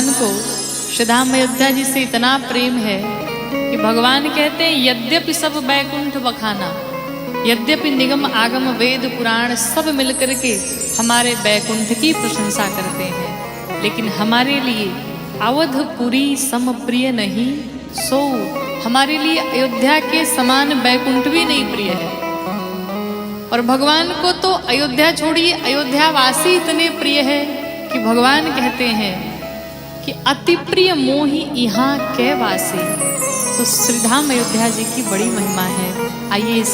भगवान को श्री धाम अयोध्या जी से इतना प्रेम है कि भगवान कहते हैं यद्यपि सब बैकुंठ बखाना, यद्यपि निगम आगम वेद पुराण सब मिलकर के हमारे बैकुंठ की प्रशंसा करते हैं, लेकिन हमारे लिए अवधपुरी सम प्रिय नहीं, सो हमारे लिए अयोध्या के समान बैकुंठ भी नहीं प्रिय है। और भगवान को तो अयोध्या छोड़िए अयोध्या वासी इतने प्रिय है कि भगवान कहते हैं कि अति प्रिय मोहि यहाँ के वासी। तो श्रीधाम अयोध्या जी की बड़ी महिमा है। आइए इस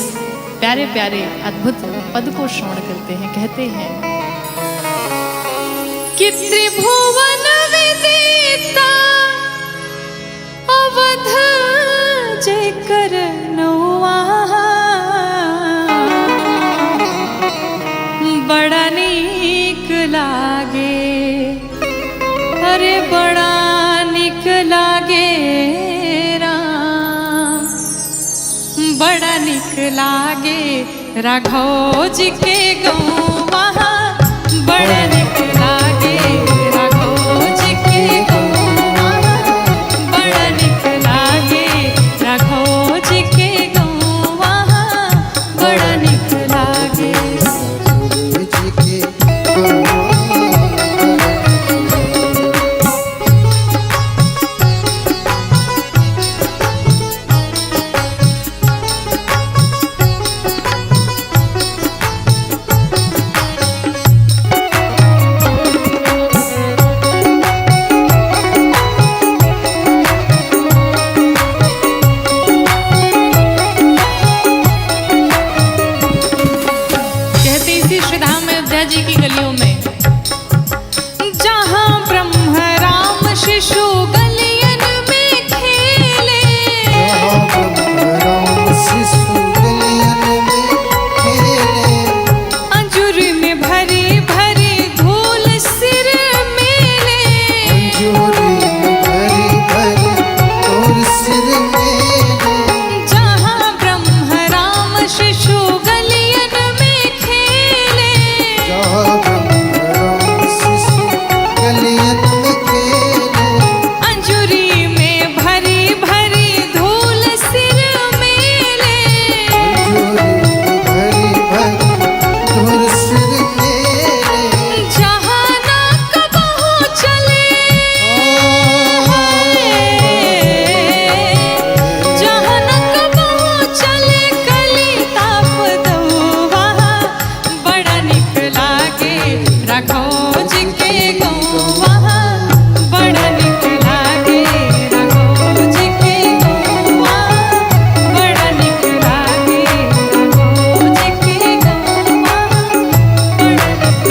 प्यारे प्यारे अद्भुत पद को श्रवण करते हैं। कहते हैं कि त्रिभुवन विदिता अवध जय कर नौआ, बड़ा नीक लागे, अरे बड़ा नीक लागे राम, बड़ा नीक लागे राघव जी के गौवा, बड़ा नीक लागे राघव जी के गौवा, बड़ा नीक लागे राघव जी के गौवा, बड़ा नीक लागे। जी की गलियों में जहां ब्रह्म राम शिशु गलियन में खेले, जहां ब्रह्म राम शिशु गलियन में खेले, अंजुर में भरी भरी धूल सिर मेले, अंजुर में भरी भरी धूल सिर मेले, जहां ब्रह्म राम शिशु गलियन में खेले, अंजुरी में भरी भरी धूल सिर मेले, जहाँ नाक बहू चले, जहाँ नाक बहू चले कली ताप दौवा, बड़ा नीक लागे राघव जी के गौवा, बड़ा नीक लागे राघव जी के गौवा, बड़ा नीक लागे राघव जी के गौवा, बड़ा नीक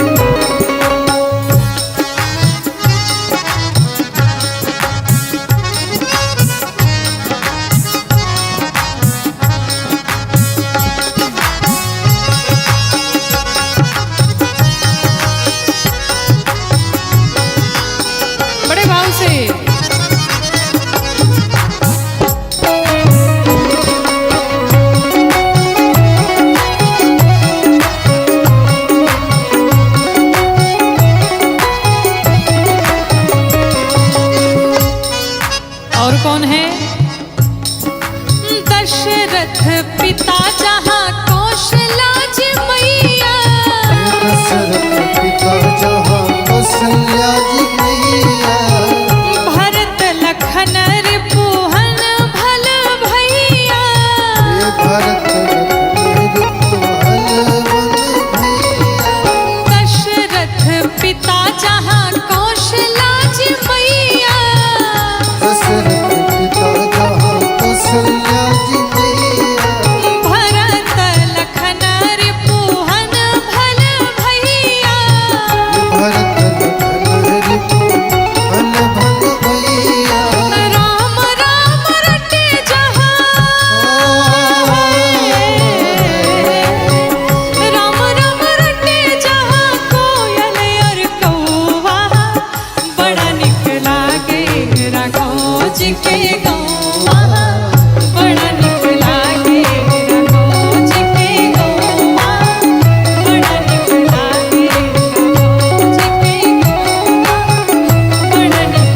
बड़े भाव से और कौन है? दशरथ पिता जहाँ कौशला जी मैया, दशरथ पिता जहाँ कौशल्या जी मैया, भरत लखन रिपुहन भल भैया, भरत लखन रिपुहन भल भैया, दशरथ पिता जहाँ कौशला जी मैया, दशरथ पिता जहाँ कौशल्या जी मैया, भरत लखन रिपुहन भल भैया, भरत लखन रिपुहन भल भैया, राम राम रटे जहाँ, राम राम रटे जहाँ कोयल और कौवा, बड़ा नीक लागे राघव जी के गौवा, बड़ा नीक लागे राघव जी के गौवा, बड़ा नीक लागे राघव जी के गौवा, बड़ा नीक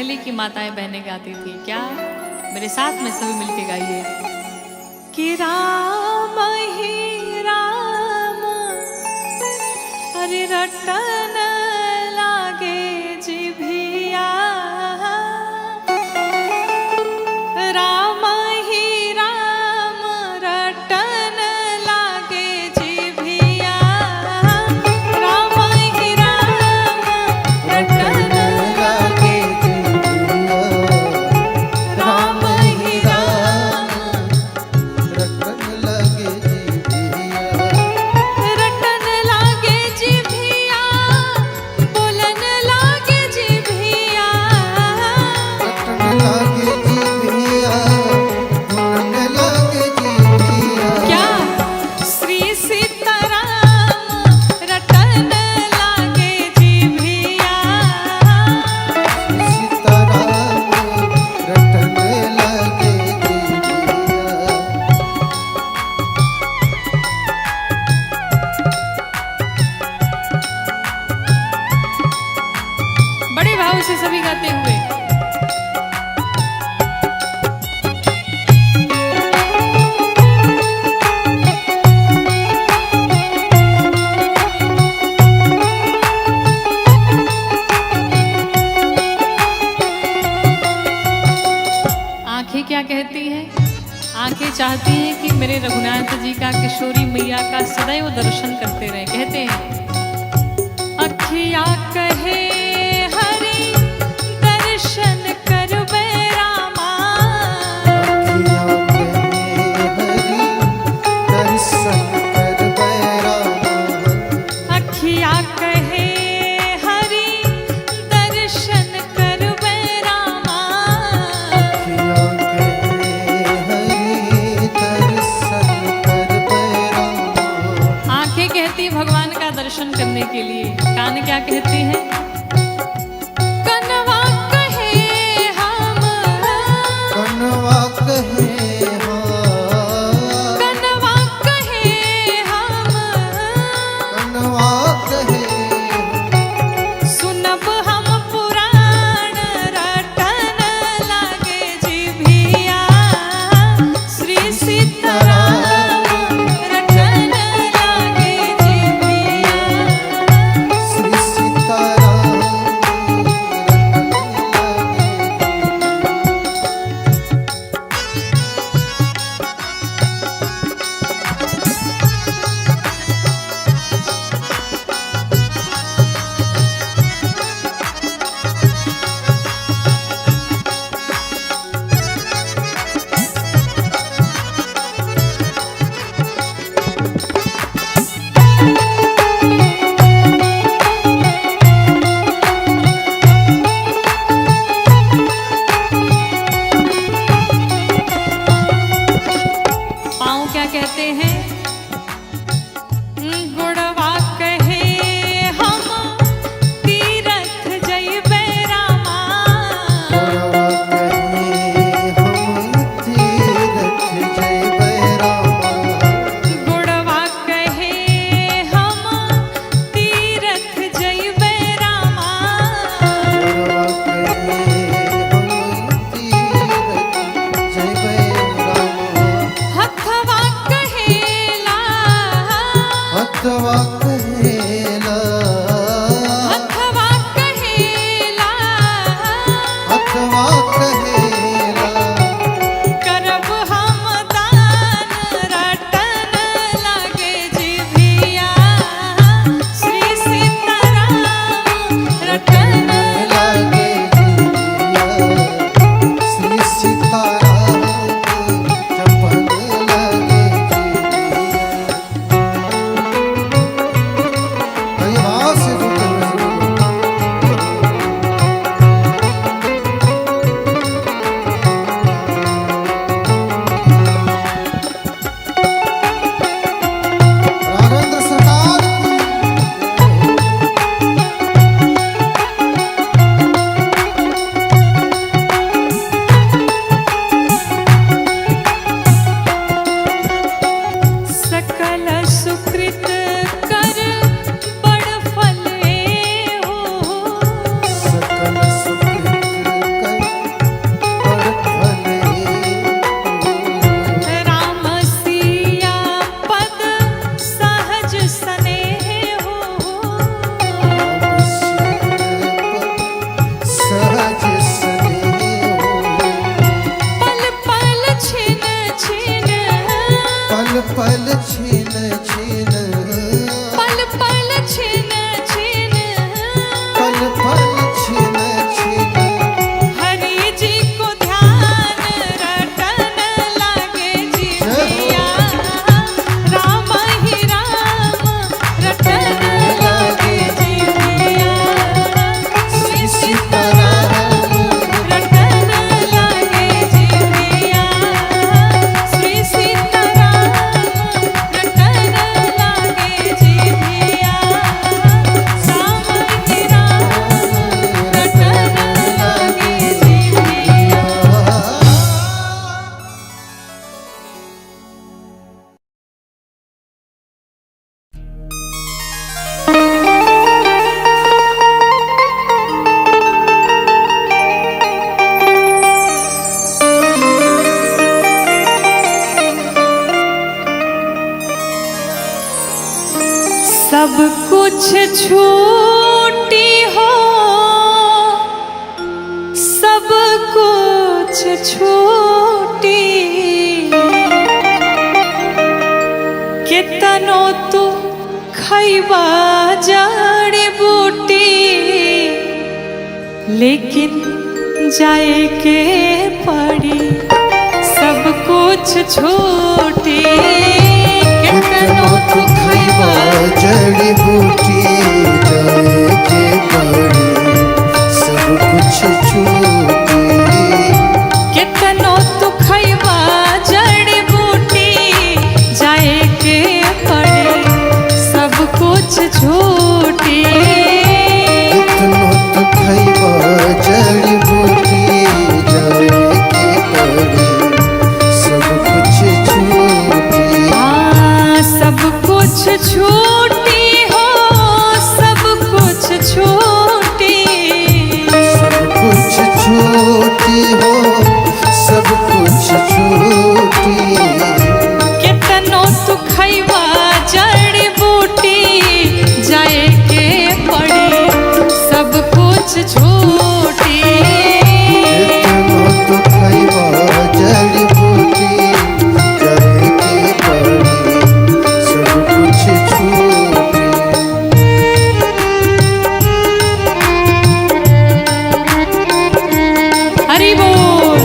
पहले की माताएं बहनें गाती थी। क्या? मेरे साथ में सभी मिलके गाइए कि राम ही राम हरि रटन लागे जिभिया, राम ही राम रटन लागे जिभिया, राम ही राम रटन लागे जिभिया, राम ही राम रटन लागे जिभिया, रटन लागे जिभिया, बोलन लागे जिभिया, रटन लागे जिभिया, बोलन लागे जिभिया। क्या? श्री सीताराम रटन लागे जिभिया, सीताराम रटन लागे जिभिया। बड़े भाव से सभी गाते हुए आंखें क्या कहती हैं? आंखें चाहती हैं कि मेरे रघुनाथ जी का, किशोरी मैया का सदैव दर्शन करते रहें। कहते हैं अखिया कहे हरि दर्शन करबे रामा, अखिया कहे हरि दर्शन करबे रामा, अखिया कहे हरि दर्शन करबे रामा, अखिया कहे हरि दर्शन करबे रामा। आंखें कहती भगवान का दर्शन करने के लिए, कान क्या कहती हैं? कनवा कहे हम, कनवा कहे हम, कनवा कहे हम, कनवा कहे सुनब हम पुराण रटन लागे जिभिया, श्री सीताराम रटन लागे जिभिया, श्री सीताराम रटन पाँव क्या कहते हैं? गुड़वा कहे हम तीरथ जइबे रामा, गुड़वा कहे हम तीरथ जइबे रामा, गुड़वा कहे हम तीरथ जइबे रामा, गुड़वा कहे हम तीरथ जइबे रामा, हथवा कहे सब कुछ छूटी हो, सब कुछ छूटी, कितनो तू खैबा जड़ी बूटी, लेकिन जाए के पड़ी सब कुछ छूटी। कितनो तू खैबा जड़ी बूटी, जाए के पड़ी सब कुछ छूटी। कितनो तू खैबा जड़ी बूटी, जाए के पड़ी सब कुछ छूटी। कितनो तू खैबा जड़ी बूटी, जाए के पड़ी सब कुछ छूटी। हाँ, सब कुछ छूटी हो, सब कुछ छूटी, सब कुछ छूटी हो, सब कुछ छूटी। कितनो तू खैबा जड़ी बूटी, जाए के पड़ी सब कुछ छूटी। कितनो तू खैबा जड़ी बूटी, जाए के पड़ी सब कुछ छूटी। हरि बोल।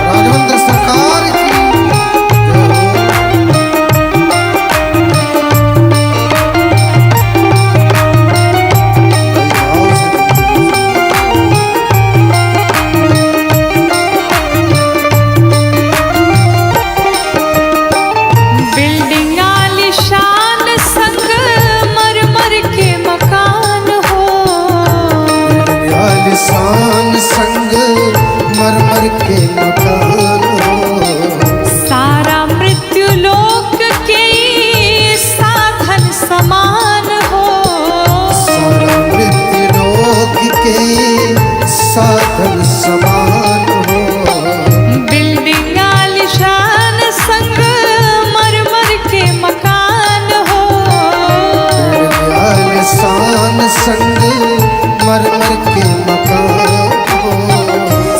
राघवेंद्र सरकार की बिल्डिंग आलीशान संग मरमर के मकान हो, आलिशान संग मरमर के मकान हो। सारा मृत्यु लोक के साधन समान हो। सारा मृत्यु लोक के साधन समान हो। बिल्डिंग आलीशान संग मरमर के मकान हो। आलिशान संग मरमर के मकान हो।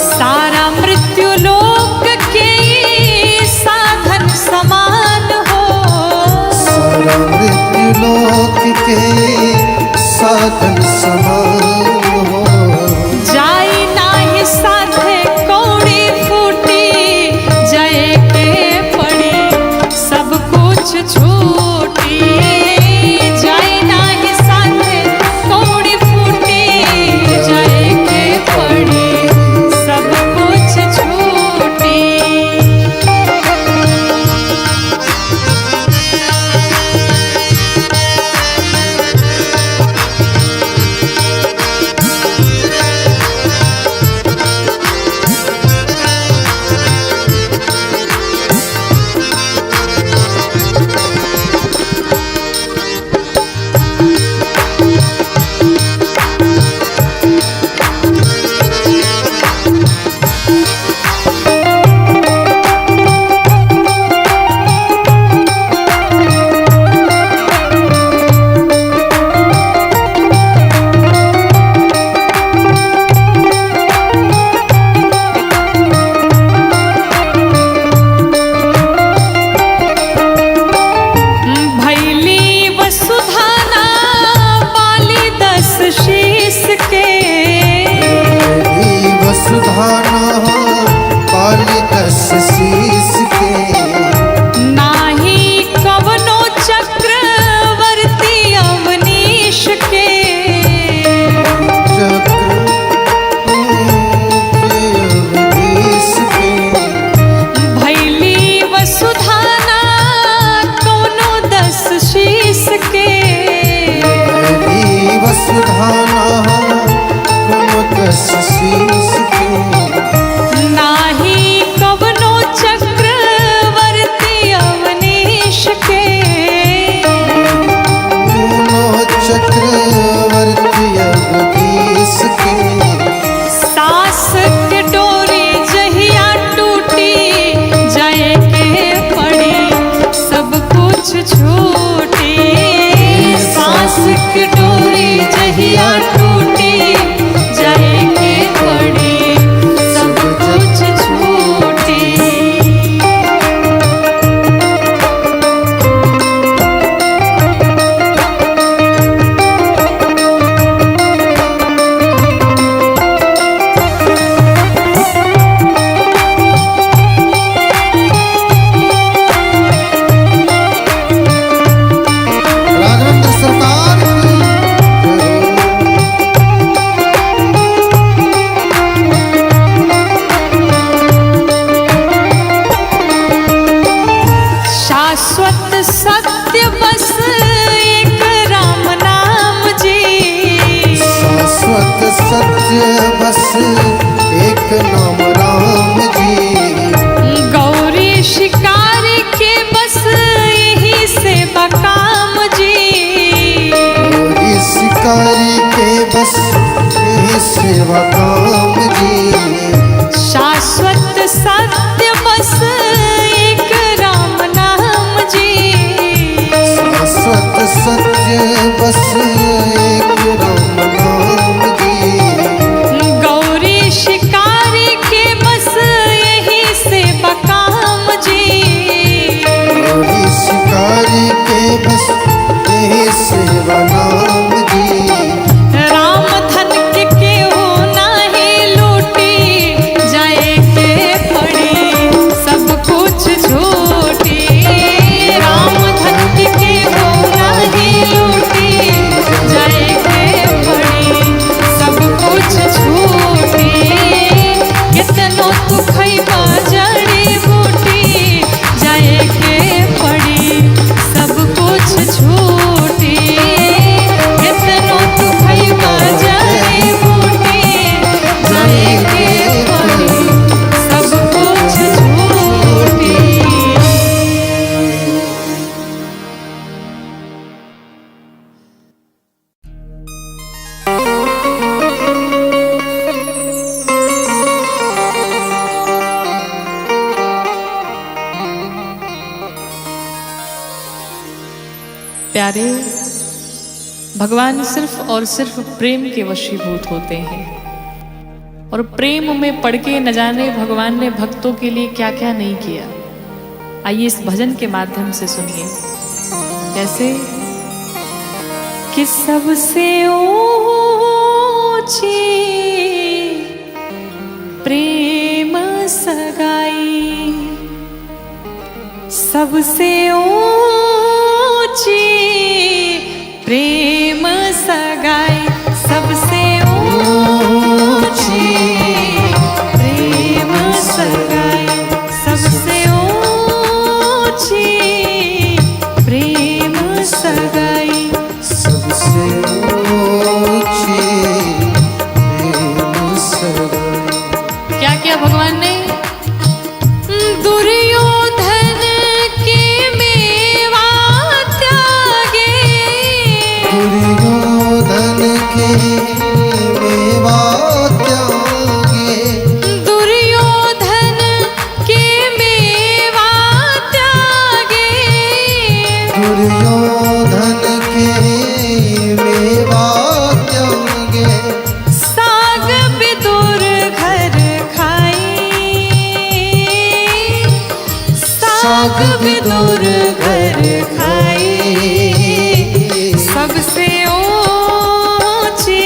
सारा मृत्यु लोक के साधन समान हो। सारा मृत्यु लोक के साधन समान हो। जाई नाही साथे कौड़ी फूटी, जाए के पड़ी सब कुछ छूटी। जाई नाही साथे कौड़ी फूटी, जाए के पड़ी सब कुछ छूटी। भैली वसुधाना पाली 10 शीस के, तेरी वसुधाना पाली 10 शीस के। नाही कवनो चक्रवर्ती अवनीश के। अवधेश के। भैली वसुधाना कवनो 10 शीस के। तेरी वसुधाना कोनो 10 शीस के। नाही कवनो चक्रवर्ती अवनीश के। कोनो चक्रवर्ती अवधेश के। सास के डोरी जहिया टूटी, सत्य बस एक नाम राम जी। गौरी शिकारी के बस यही से बकाम जी। गौरी शिकारी के बस यही सेवा काम जी। शाश्वत सत्य बस एक राम नाम जी। शाश्वत सत्य बस एक राम नाम जी। गौरी शिकारी के बस यही से बकाम जी। गौरी शिकारी के बस यही सेवा नाम जी। राम धन के केहू नाही लूटी, जाए के पड़ी सब कुछ झूठी। राम धन के केहू नाही लूटी, जाए के पड़ी सब कुछ झूठी। कितनो तू खइबा जड़ी बूटी, जाए के पड़ी सब कुछ झूठी। कितनो तू खइबा जड़ी बूटी, जाए के पड़ी सब कुछ झूठी। प्यारे, भगवान सिर्फ और सिर्फ प्रेम के वशीभूत होते हैं, और प्रेम में पड़ के न जाने भगवान ने भक्तों के लिए क्या क्या नहीं किया। आइए इस भजन के माध्यम से सुनिए कैसे कि सबसे ऊंची प्रेम सगाई, सबसे ऊंची प्रेम सगाई, सबसे ऊंची प्रेम सगाई, सबसे ऊंची प्रेम सगाई। सबसे ऊंची प्रेम सगाई। क्या किया भगवान ने? दुर्योधन के मेवा त्यागे, दुर्योधन के मेवा त्यागे, दुर्योधन के मेवा त्यागे, दुर्योधन के मेवा त्यागे। साग विदुर घर खाई, साग विदुर घर खाई, सबसे ऊंची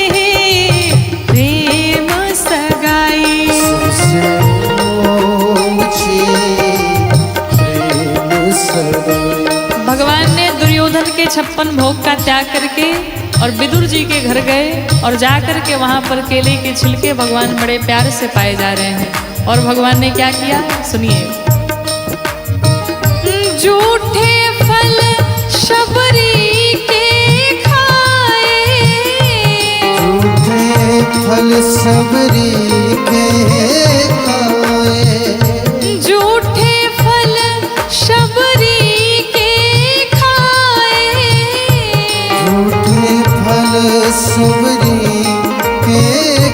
प्रेम सगाई। सबसे ऊंची प्रेम सगाई। भगवान ने दुर्योधन के 56 भोग का त्याग करके और विदुर जी के घर गए, और जाकर के वहां पर केले के छिलके भगवान बड़े प्यार से पाए जा रहे हैं। और भगवान ने क्या किया सुनिए। झूठे फल शबरी के खाए, झूठे फल सबरी के खाए, झूठे फल शबरी के खाए, झूठे फल सबरी के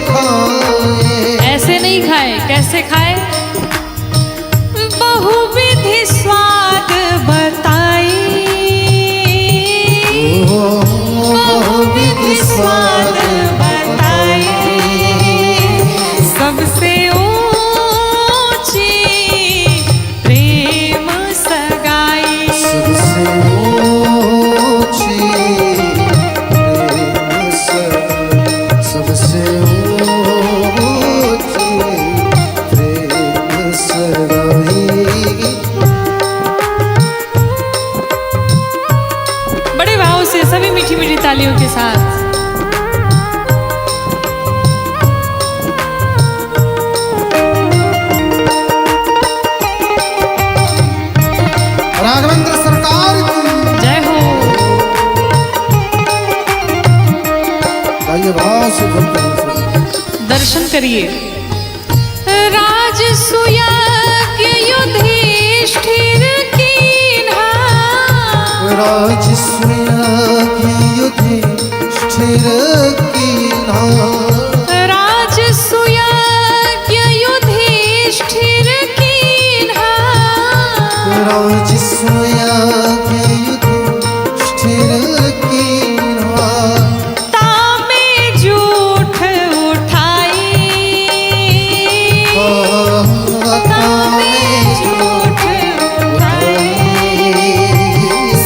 खाए। ऐसे नहीं खाए, कैसे खाए? बहुविधि स्वाद बताई, बहुविधि स्वाद बताई, सबसे ऊंची प्रेम सगाई। सबसे ऊंची प्रेम सगाई। सबसे ऊंची प्रेम सगाई। बड़े भाव से सभी मीठी मीठी तालियों के साथ राघवेंद्र सरकार की जय हो। भाई भाव से दर्शन करिए। राजसूयज्ञ युधिष्ठिर कीन्हा, राजसूयज्ञ युधिष्ठिर कीन्हा, राजसूयज्ञ युधिष्ठिर कीन्हा, राजसूयज्ञ युधिष्ठिर कीन्हा, तामे जूठ उठाई, तामे जूठ उठाई,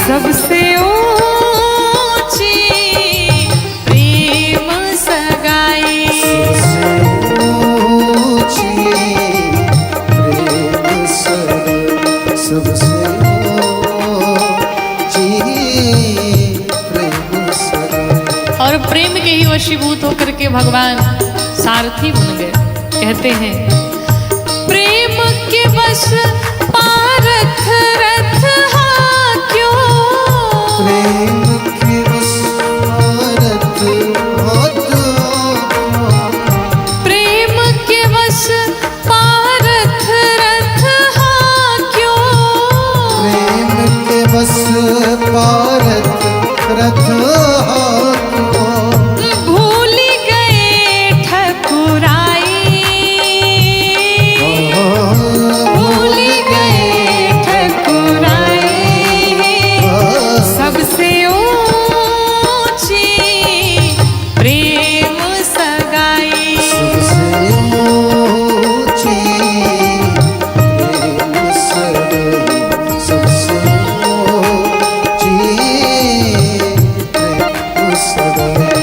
सबसे ऊंची प्रेम सगाई। सबसे ऊंची प्रेम सगाई, सबसे ऊंची प्रेम सगाई। और प्रेम के ही वशीभूत होकर के भगवान सारथी बन गए। कहते हैं प्रेम के बस पारथ रथ हाक्यों, प्रेम के बस भारत हाथ, प्रेम के बस पारथ रथ हाक्यों, प्रेम के बस भारत रथ हाथों, भूल गए ठकुराई, भूल गए ठकुराई, सबसे ऊंची प्रेम सगाई। सबसे ऊंची प्रेम सगाई, सबसे ऊंची प्रेम सगाई।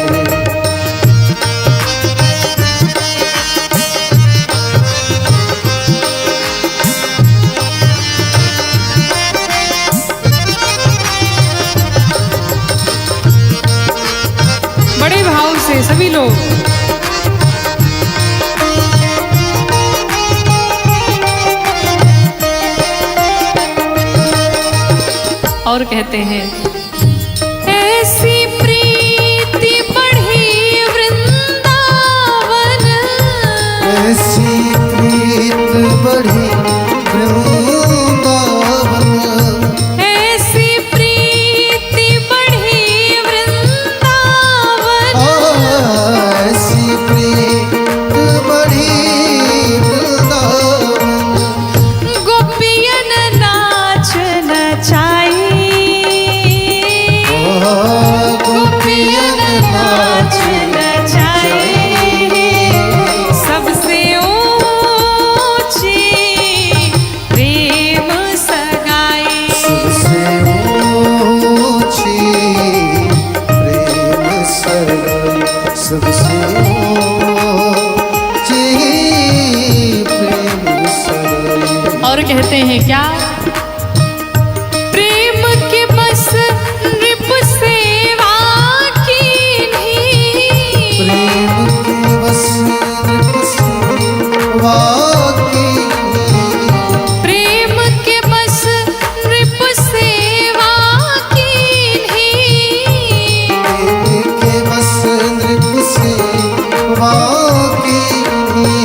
बड़े भाव से सभी लोग और कहते हैं ऐसी प्रीति बढ़ी वृंदावन, ऐसी प्रीत बढ़ी वृंदावन, ऐसी प्रीति बढ़ी वृंदावन, ऐसी प्रीत बढ़ी वृंदावन, गोपियन नाच नचाई, गोपियन नाच नचाई, सबसे ऊंची प्रेम सगाई। सबसे ऊंची प्रेम सगाई, सबसे ऊंची प्रेम सगाई। और कहते हैं क्या प्रेम के बस नृप सेवा कीन्ही, प्रेम के बस नृप सेवा कीन्ही, प्रेम के बस नृप सेवा कीन्ही, प्रेम के बस नृप सेवा कीन्ही,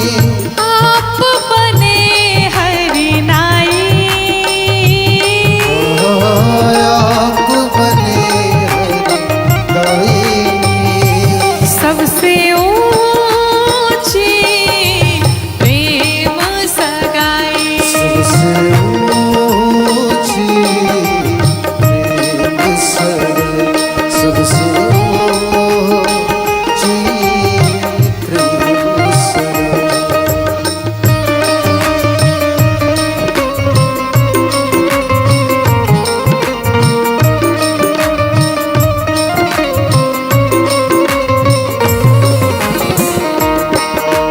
आप बने हरिनाई, आप बने हरि सबसे ऊंची प्रेम सगाई। सबसे ऊंची प्रेम सगाई, सबसे ऊंची प्रेम सगाई।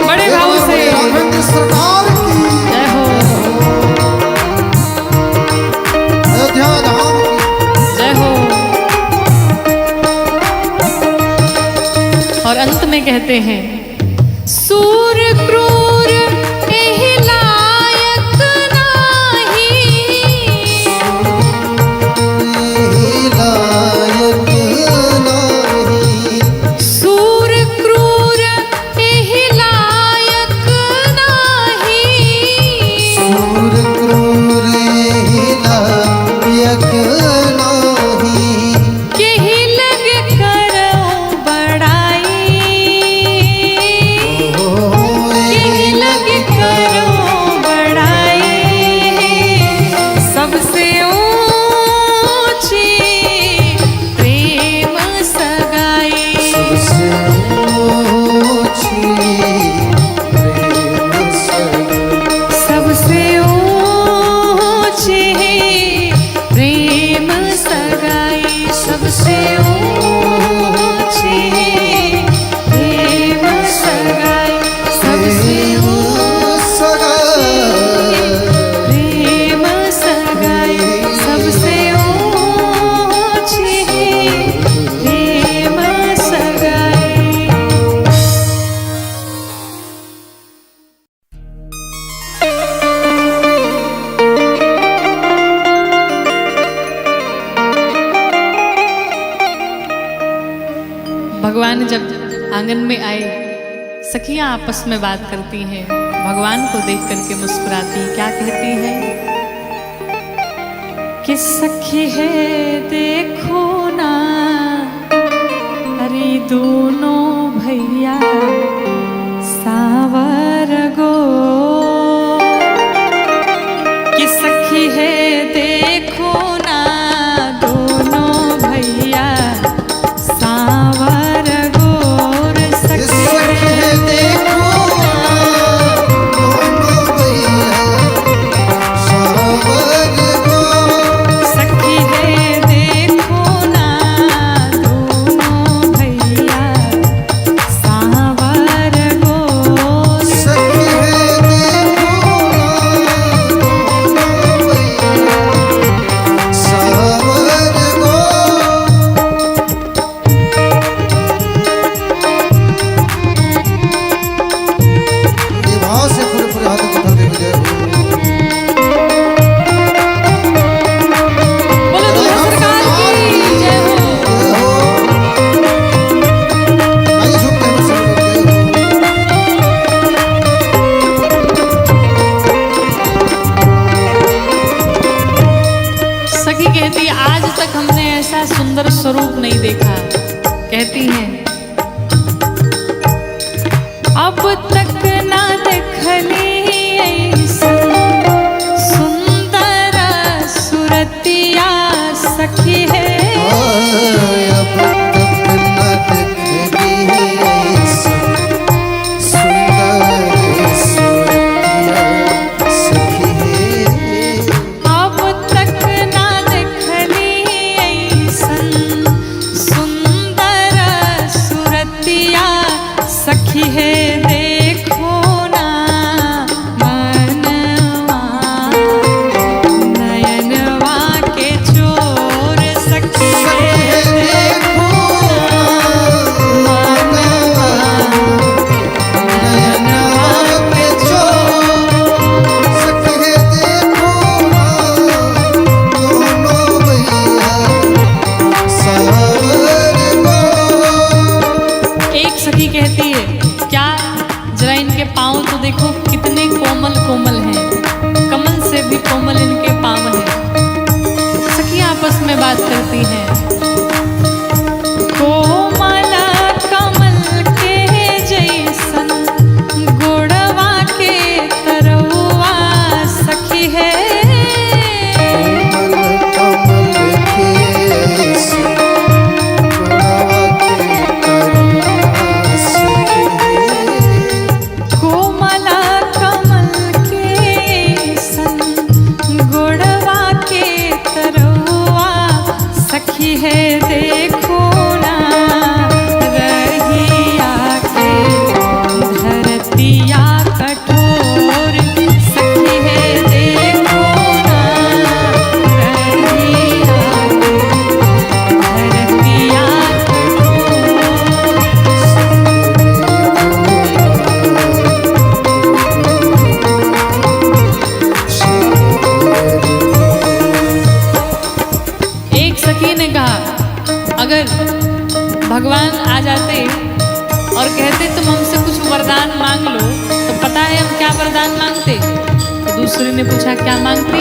बड़े भाव से राघवेंद्र सरकार की जय हो, अयोध्या धाम की जय हो। और अंत में कहते हैं सूर क्रूर एहि लायक नाही, लायक नाही, सूर क्रूर एहि लायक भगवान जब आंगन में आए, सखियां आपस में बात करती हैं, भगवान को देख करके मुस्कुराती, क्या कहती हैं कि सखी है देखो ना, अरे दोनों भैया सावर गो, कि सखी है देखो ना, दोनों भैया सावर गोर, सखी है देखो दोनों भैया सावर गो, सखी है देखो ना, दोनों भैया सावर गोर, सखी है देखो दोनों भैया सावर गो। ये भाव से पूरे पूरे हाथों को उठाते हुए जय हो। बोलो दुल्हा सरकार की जय हो। आइए झुकते हैं सब लोग जय हो। सखी कहती आज तक हमने ऐसा सुंदर स्वरूप नहीं देखा, कहती हैं अब तक ना देखली ऐसन सुंदर सुरतिया, सखी है अब तक न देखी ऐसी सुंदर सूरतिया, सखी है अब तक ना देखली ऐसन सुंदर सुरतिया, सखी है देखो ना, मनवा नयनवा के चोर, सखी है देखो ना, मनवा नयनवा के चोर, सखी है देखो दोनों भैया सावर गो। एक सखी कहती है क्या, जरा इनके पाँव तो देखो कितने कोमल कोमल हैं, कमल से भी कोमल इनके पाँव हैं। सखी आपस में बात करती हैं, कोमल कमल के जैसन गोड़वा के तरौआ, सखी है कमल के ऐसे गोड़वा के करुणा, सखी है कोमल कमल के सन गोड़वा के तरौआ, सखी है देखो ना, रहिया के धरतिया कठोर, सखी है देखो ना, रहिया के धरतिया एक सखी ने कहा अगर भगवान आ जाते और कहते तुम हमसे कुछ वरदान मांग लो, तो पता है हम क्या वरदान मांगते? तो दूसरे ने पूछा क्या मांगती?